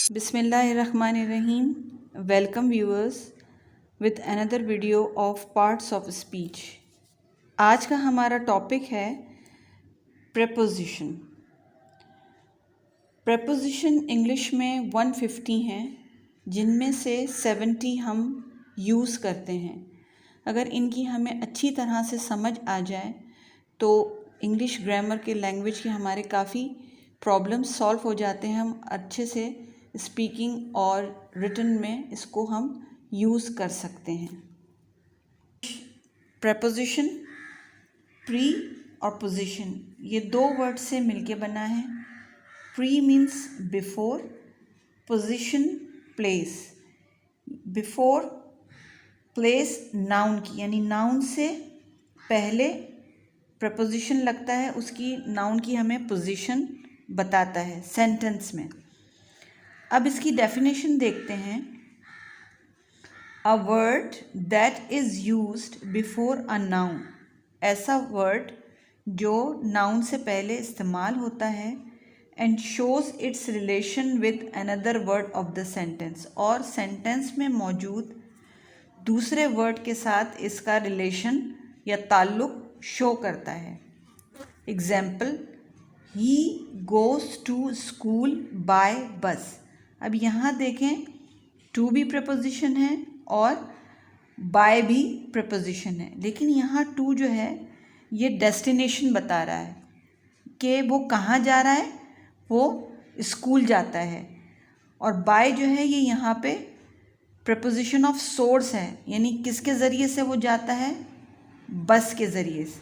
Bismillahirrahmanirrahim. Welcome viewers with another video of parts of speech. आज का हमारा topic है preposition. preposition इंग्लिश में 150 हैं जिनमें से 70 हम यूज़ करते हैं। अगर इनकी हमें अच्छी तरह से समझ आ जाए तो इंग्लिश ग्रामर के लैंग्वेज के हमारे काफ़ी प्रॉब्लम्स सॉल्व हो जाते हैं। हम अच्छे से स्पीकिंग और रिटन में इसको हम यूज़ कर सकते हैं। प्रेपोजिशन, प्री और पोजीशन, ये दो वर्ड से मिलके बना है। Pre means before, position place. Before place noun की, यानी नाउन से पहले प्रेपोजिशन लगता है, उसकी नाउन की हमें पोजीशन बताता है सेंटेंस में। अब इसकी डेफिनेशन देखते हैं। A word that is used before a noun, ऐसा वर्ड जो नाउन से पहले इस्तेमाल होता है। And shows it's relation with another word of the sentence, और सेंटेंस में मौजूद दूसरे वर्ड के साथ इसका रिलेशन या ताल्लुक़ शो करता है। Example, he goes to school by bus. अब यहाँ देखें, टू भी प्रपोजिशन है और बाय भी प्रपोजिशन है, लेकिन यहाँ टू जो है ये डेस्टिनेशन बता रहा है कि वो कहाँ जा रहा है, वो स्कूल जाता है। और बाय जो है ये यहाँ पे प्रपोजिशन ऑफ सोर्स है, यानी किसके ज़रिए से वो जाता है, बस के ज़रिए से,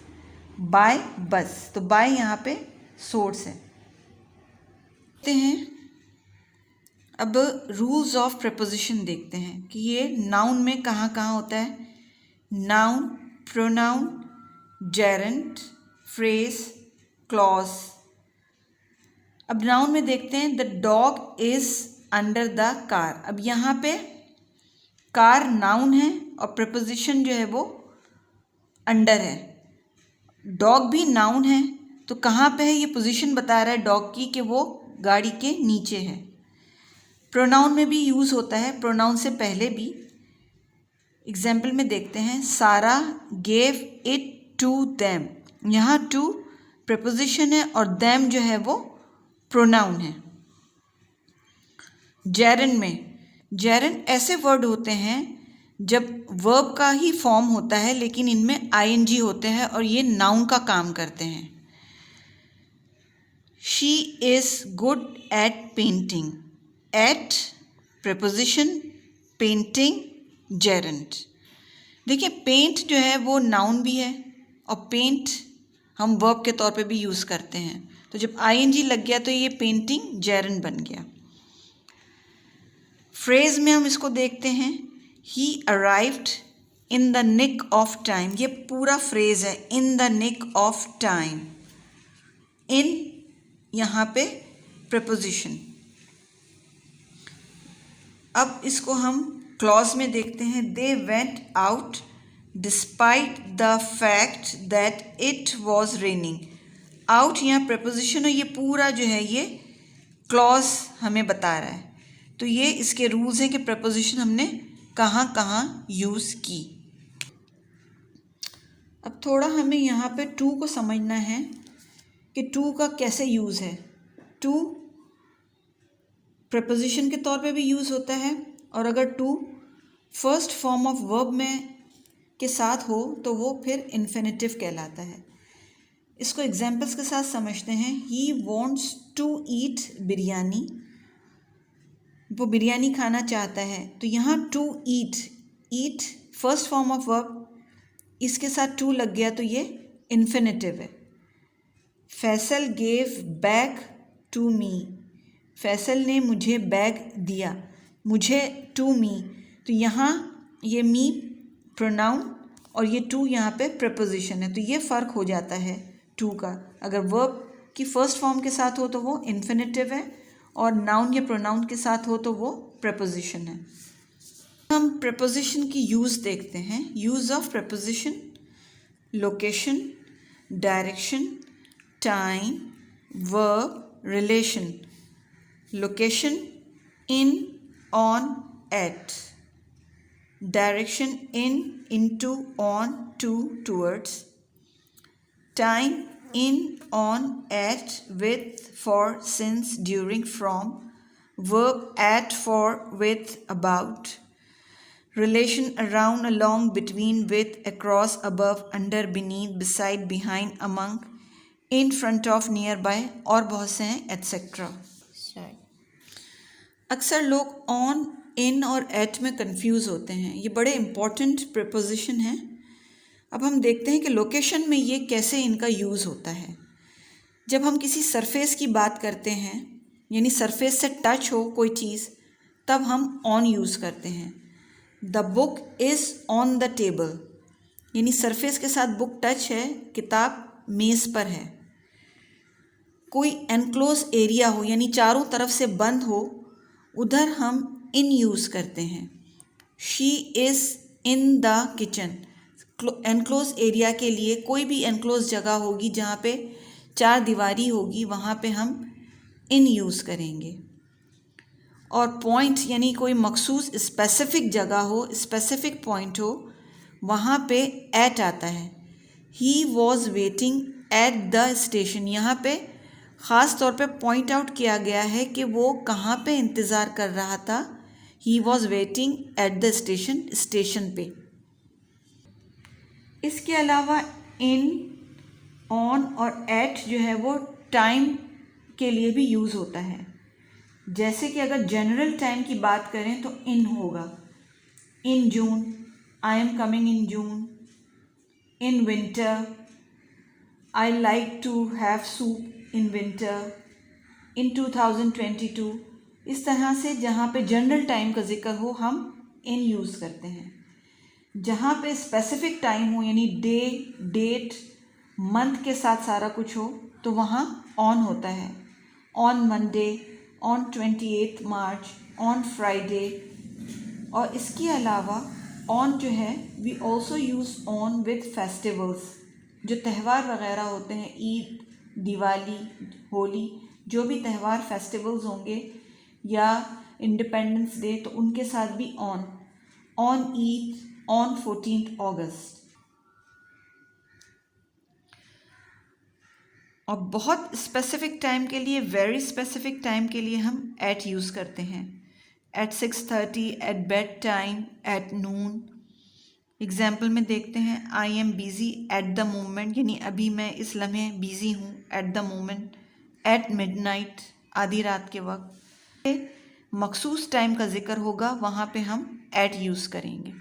बाय बस। तो बाय यहाँ पे सोर्स है। देखते हैं अब रूल्स ऑफ प्रपोजिशन देखते हैं कि ये नाउन में कहाँ कहाँ होता है। Noun, pronoun, Geraint, phrase, clause. अब नाउन में देखते हैं, the dog is under the car. अब यहाँ पे कार नाउन है और प्रपोजिशन जो है वो अंडर है। डॉग भी नाउन है, तो कहाँ पे है, ये पोजीशन बता रहा है डॉग की कि वो गाड़ी के नीचे है। प्रोनाउन में भी यूज़ होता है, प्रोनाउन से पहले भी। एग्जाम्पल में देखते हैं, सारा गेव इट टू देम। यहाँ टू प्रपोजिशन है और देम जो है वो प्रोनाउन है। जेरन में, जेरन ऐसे वर्ड होते हैं जब वर्ब का ही फॉर्म होता है लेकिन इनमें आईएनजी होते हैं और ये नाउन का काम करते हैं। She is good at painting. At preposition, painting, gerund. देखिए, पेंट जो है वो नाउन भी है और पेंट हम वर्ब के तौर पे भी यूज़ करते हैं। तो जब आईएनजी लग गया तो ये पेंटिंग जेरेंट बन गया। फ्रेज में हम इसको देखते हैं, he arrived in the nick of time. ये पूरा फ्रेज है, in the nick of time. In यहाँ पे प्रपोजिशन। अब इसको हम क्लॉज में देखते हैं, they went out despite the fact that it was raining. Out यहाँ प्रपोजिशन और ये पूरा जो है ये क्लॉज हमें बता रहा है। तो ये इसके रूल्स हैं कि प्रपोजिशन हमने कहाँ कहाँ यूज़ की। अब थोड़ा हमें यहाँ पे टू को समझना है कि टू का कैसे यूज़ है। टू प्रपोजिशन के तौर पे भी यूज़ होता है, और अगर to first form of verb में के साथ हो तो वो फिर इन्फिनेटिव कहलाता है। इसको एग्जाम्पल्स के साथ समझते हैं। He wants to eat biryani. वो बिरयानी खाना चाहता है, तो यहाँ to eat, eat first form of verb, इसके साथ टू लग गया तो ये इन्फिनेटिव है। Faisal gave bag to me. Faisal ने मुझे बैग दिया, मुझे टू मी। तो यहाँ ये मी प्रोनाउन और ये टू यहाँ पे प्रपोजिशन है, तो ये फ़र्क हो जाता है टू का। अगर वर्ब की फर्स्ट फॉर्म के साथ हो तो वो इन्फिनेटिव है, और नाउन या प्रोनाउन के साथ हो तो वो प्रपोजिशन है। हम प्रपोजिशन की यूज़ देखते हैं। Use of preposition, location, direction, time, verb, relation. Location in, on, at. Direction in, into, on, to, towards. Time in, on, at, with, for, since, during, from. Verb at, for, with, about. Relation around, along, between, with, across, above, under, beneath, beside, behind, among, in front of, nearby और बहुत से हैं etcetera. अक्सर लोग on, इन और eight में confuse होते हैं. ये बड़े इम्पॉर्टेंट प्रीपोजिशन हैं. अब हम देखते हैं कि लोकेशन में ये कैसे इनका यूज़ होता है. जब हम किसी सरफेस की बात करते हैं, यानी सरफेस से टच हो कोई चीज़, तब हम ऑन यूज़ करते हैं. The book is on the table, यानी सरफेस के साथ बुक टच है, किताब मेज़ पर है. कोई एनक्लोज एरिया हो, यानी चारों तरफ से बंद हो, उधर हम इन यूज़ करते हैं. She is in the kitchen. Enclose area के लिए कोई भी एनक्लोज जगह होगी जहाँ पे चार दीवारी होगी, वहाँ पे हम इन यूज़ करेंगे. और पॉइंट यानी कोई मखसूस स्पेसिफिक जगह हो, स्पेसिफिक पॉइंट हो, वहाँ पे एट आता है. He was waiting at the station. यहाँ पे ख़ास तौर पे पॉइंट आउट किया गया है कि वो कहाँ पे इंतज़ार कर रहा था. He was waiting at the station, station पे. इसके अलावा इन, ऑन और एट जो है वो टाइम के लिए भी यूज़ होता है. जैसे कि अगर जनरल टाइम की बात करें तो इन होगा. In June, I am coming in June. In winter, I like to have soup in winter. In 2022. इस तरह से जहाँ पे जनरल टाइम का जिक्र हो हम इन यूज़ करते हैं. जहाँ पे स्पेसिफिक टाइम हो, यानी डे, डेट, मंथ के साथ सारा कुछ हो, तो वहाँ ऑन होता है. On Monday, on 28 March, on Friday. और इसके अलावा ऑन जो है we also use on with festivals. जो त्यौहार वगैरह होते हैं, ईद, दिवाली, होली, जो भी त्यौहार फेस्टिवल्स होंगे या इंडिपेंडेंस डे, तो उनके साथ भी ऑन. ऑन ईद, ऑन 14 अगस्त. और बहुत स्पेसिफिक टाइम के लिए, वेरी स्पेसिफिक टाइम के लिए हम एट यूज़ करते हैं. At 6:30, at bed time, at noon. Example में देखते हैं. I am busy at the moment, यानी अभी मैं इस लम्हे बिज़ी हूँ. At the moment. At midnight, आधी रात के वक्त. मखसूस टाइम का जिक्र होगा, वहाँ पे हम एट यूज़ करेंगे.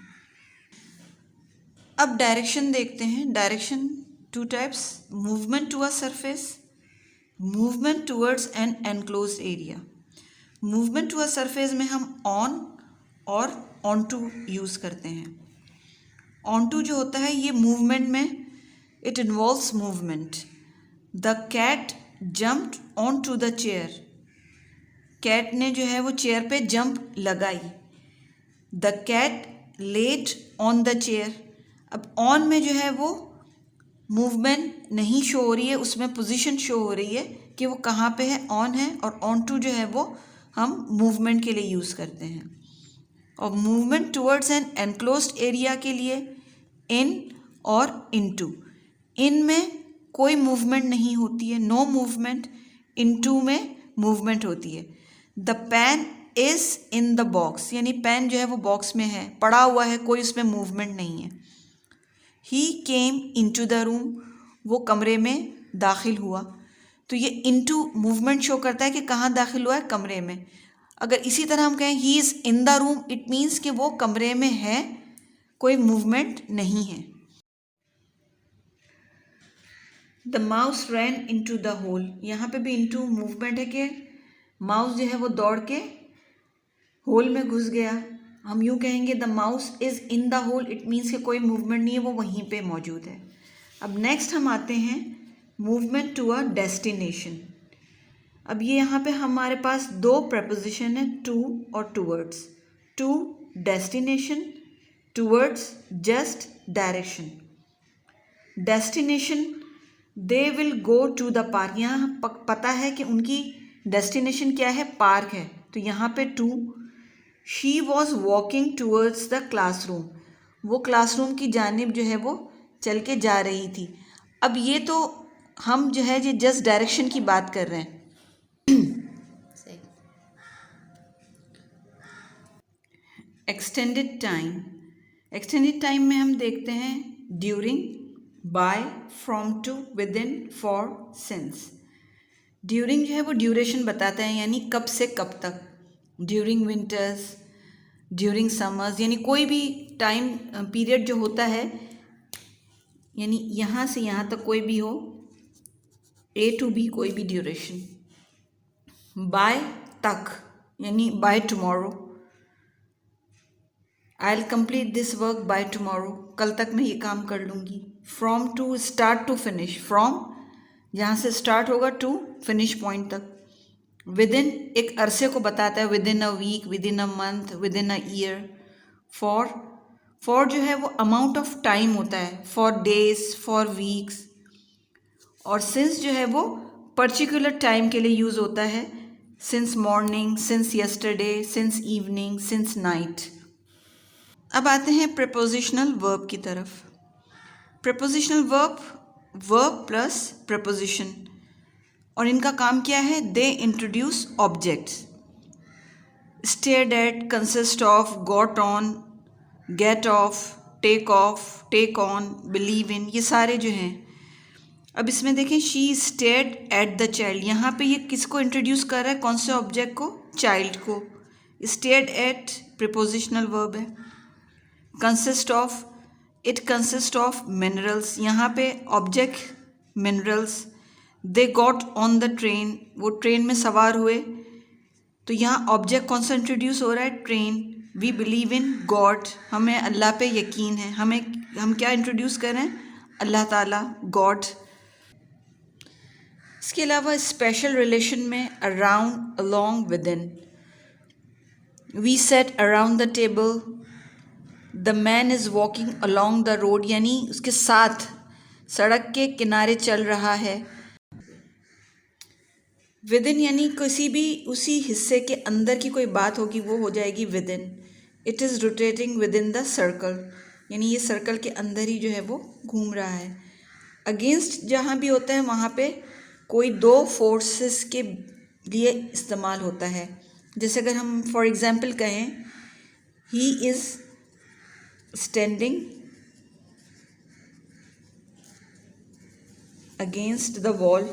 अब डायरेक्शन देखते हैं. Direction two types. Movement to a surface, movement towards an enclose area. Movement to a surface में हम ऑन और ऑन टू यूज़ करते हैं. ऑन टू जो होता है ये मूवमेंट में, it involves movement. The cat jumped on to the chair. Cat ने जो है वो चेयर पे जंप लगाई. The cat laid on the chair. अब ऑन में जो है वो मूवमेंट नहीं शो हो रही है, उसमें पोजीशन शो हो रही है कि वो कहाँ पे है, ऑन है. और ऑन टू जो है वो हम मूवमेंट के लिए यूज़ करते हैं. और movement towards an enclosed area के लिए इन और इनटू. इन में कोई मूवमेंट नहीं होती है, नो मूवमेंट. इनटू में मूवमेंट होती है. The pen is in the box, यानी पेन जो है वो बॉक्स में है, पड़ा हुआ है, कोई उसमें मूवमेंट नहीं है. ही केम इनटू द रूम, वो कमरे में दाखिल हुआ. तो ये इनटू मूवमेंट शो करता है कि कहाँ दाखिल हुआ है, कमरे में. अगर इसी तरह हम कहें he is in the room, it means कि वो कमरे में है, कोई मूवमेंट नहीं है. The mouse ran into the hole. यहाँ पे भी इनटू मूवमेंट है कि माउस जो है वो दौड़ के होल में घुस गया. हम यूँ कहेंगे the mouse is in the hole, it means कि कोई मूवमेंट नहीं है, वो वहीं पे मौजूद है. अब नेक्स्ट हम आते हैं मूवमेंट टू अ डेस्टिनेशन. अब ये यहाँ पे हमारे पास दो प्रपोजिशन है, टू और towards. To destination, towards just direction. Destination, they will go to the park. यहाँ पता है कि उनकी डेस्टिनेशन क्या है, पार्क है. तो यहाँ पे to, she was walking towards the classroom, वो क्लासरूम की जानिब जो है वो चल के जा रही थी। अब ये तो हम जो है ये जस्ट डायरेक्शन की बात कर रहे हैं। एक्सटेंडेड टाइम, एक्सटेंडेड टाइम में हम देखते हैं during, by, from to, within, for, since. During जो है वो ड्यूरेशन बताता है, यानी कब से कब तक। ड्यूरिंग विंटर्स, ड्यूरिंग समर्स, यानी कोई भी टाइम पीरियड जो होता है, यानी यहाँ से यहाँ तक कोई भी हो, ए टू बी कोई भी ड्यूरेशन। बाय, तक, यानी by tomorrow, I will complete this work by tomorrow, कल तक मैं ये काम कर लूँगी। From to, start to finish, from जहाँ से स्टार्ट होगा टू फिनिश पॉइंट तक। विद इन एक अरसे को बताता है, within a week, within a month, within a year. For, for जो है वो अमाउंट ऑफ टाइम होता है, फॉर डेज, फॉर वीक्स। और सिंस जो है वो पर्टिकुलर टाइम के लिए यूज़ होता है, since morning, since yesterday, since evening, since night. अब आते हैं प्रपोजिशनल वर्ब की तरफ। Prepositional verb, verb plus preposition, और इनका काम क्या है, they introduce objects. Stared at, consist of, got on, get off, take off, take on, believe in, ये सारे जो हैं। अब इसमें देखें, she stared at the child, यहाँ पे ये किसको इंट्रोड्यूस कर रहा है, कौन से ऑब्जेक्ट को, चाइल्ड को। स्टेयर्ड एट प्रीपोजिशनल वर्ब है। Consist of, it consist of minerals, यहाँ पे object minerals. They got on the train, वो ट्रेन में सवार हुए, तो यहाँ ऑब्जेक्ट कौन सा इंट्रोड्यूस हो रहा है, ट्रेन। वी बिलीव इन गॉड, हमें अल्लाह पे यकीन है, हम क्या इंट्रोड्यूस कर रहे हैं, अल्लाह ताला, गॉड। इसके अलावा स्पेशल रिलेशन में around, along, within. We sat around the table, the man is walking along the road, यानी उसके साथ सड़क के किनारे चल रहा है। विद इन यानी किसी भी उसी हिस्से के अंदर की कोई बात होगी वो हो जाएगी with in. It is rotating with in the circle, यानी ये सर्कल के अंदर ही जो है वो घूम रहा है। अगेंस्ट जहाँ भी होता है वहाँ पे कोई दो फोर्सेस के लिए इस्तेमाल होता है। जैसे अगर हम फॉर एग्ज़ाम्पल कहें, he is standing against the wall,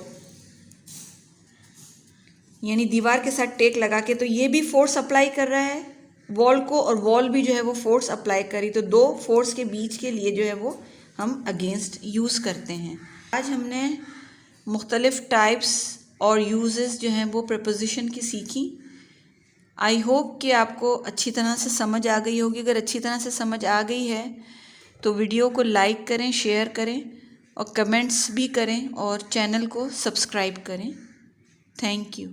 यानी दीवार के साथ टेक लगा के, तो ये भी फोर्स अप्लाई कर रहा है वॉल को, और वॉल भी जो है वो फोर्स अप्लाई करी, तो दो फोर्स के बीच के लिए जो है वो हम अगेंस्ट यूज़ करते हैं। आज हमने मुख्तलिफ़ टाइप्स और यूजेस जो हैं वो प्रपोजिशन की सीखी। आई होप कि आपको अच्छी तरह से समझ आ गई होगी। अगर अच्छी तरह से समझ आ गई है तो वीडियो को लाइक करें, शेयर करें और कमेंट्स भी करें और चैनल को सब्सक्राइब करें। Thank you.